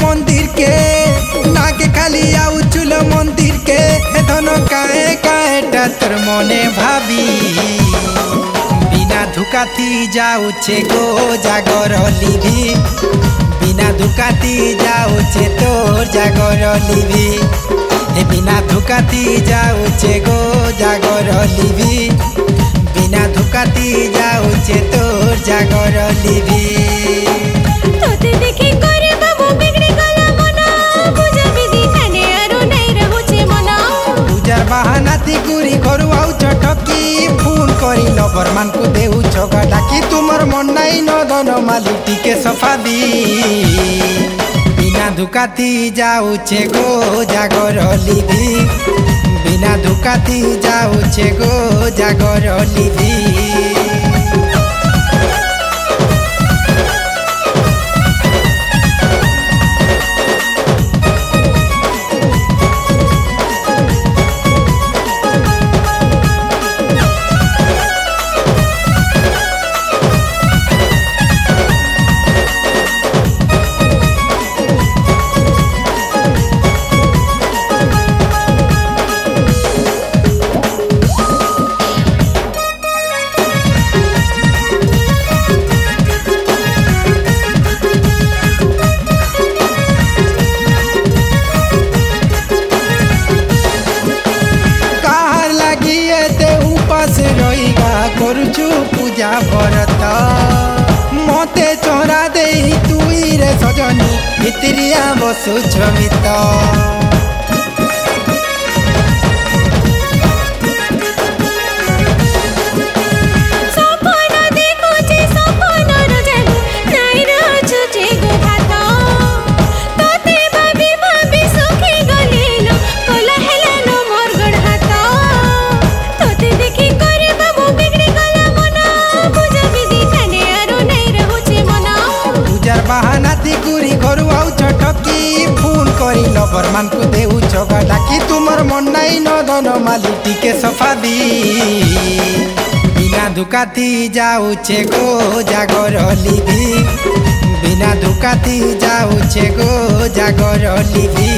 मंदिर के नाके खाली आउ चुल मंदिर के धन काए काएटा तोर मने भाबी बिना धुकाती जाऊचे गो जागर लिबी बिना धुकाती जाऊचे तोर जागर लिबी बिना धुकाती जाऊचे गो जागर लिबी बिना धुकाती जाऊचे तोर जागर लिबी तोते देखि करे बाबू बिगड़ी गला मना पूजा विधि ठाने आरो नै रहुचे मना पूजार बहानाती गुरी घरु आउ चटकी फोन करी लवर मान को देउ छगा डाकी तुमर मन नाइ न धन माली टिके सफा दी बिना धुकाती जाऊचे गो जागर लिबी बिना धुकाती जाऊचे गो जागर लिबी करुचु पूजा भरत मते चोरा दे तुई रे सजनी भितरिया बसु छमित सपन देखुचे सपन रजालु नाइ रहुचे गो भात तोते भाबी भाबी सुखी गलिलो कोला हेलानो मोर गड हात तोते देखि करे बाबू बिगड़ी गला मना पूजा विधि ठाने आरो नै रहुचे मना पूजार बहानाती गुरी घरु आउ चटकी फोन करी लवर मान को देउ छगा डाकी तुमर मन नाइ न धन माली टिके सफा दी बिना धुकाती जाऊचे गो जागर लिबी बिना धुकाती जाऊचे गो जागर लिबी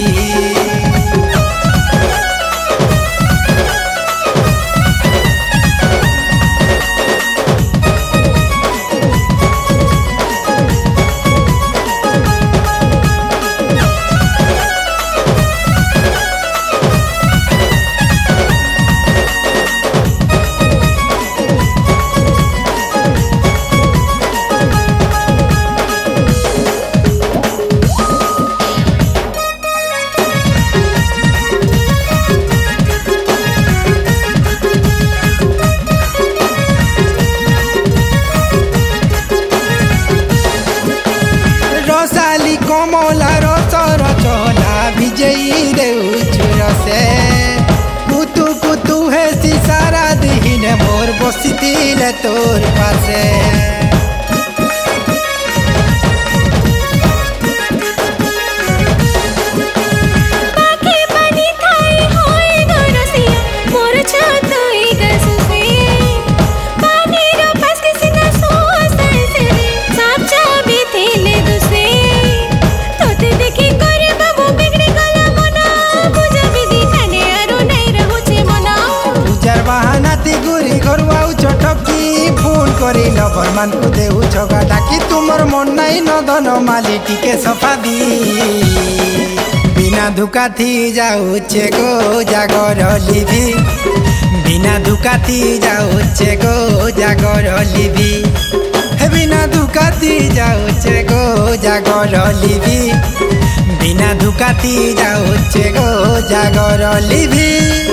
रसाली कमला रसर चला विजयी देउछु रसे कुतु कुतु हेसी सारा दिन मोर बसितिले तोर पासे पाखे पानी खाई होई गरसिया मोर छतई गसुसे पानी रो पास के सिना सोसे से साचा बिथिले दुसे तोते देखि करे बाबू बिगड़ी गला मना पूजा विधि ठाने आरो नै रहुचे मना पूजार बहानाती गुरी घरु आउ चटकी फोन करी लवर मान को देउ छगा डाकी तुमर मन नाइ न धन माली टिके सफा दी बिना धुकाती जाऊचे गो जागर लिबी बिना धुकाती जाऊचे गो जागर लिबी बिना धुकाती जाऊचे गो जागर लिबी बिना धुकाती जाऊचे गो जागर लिबी।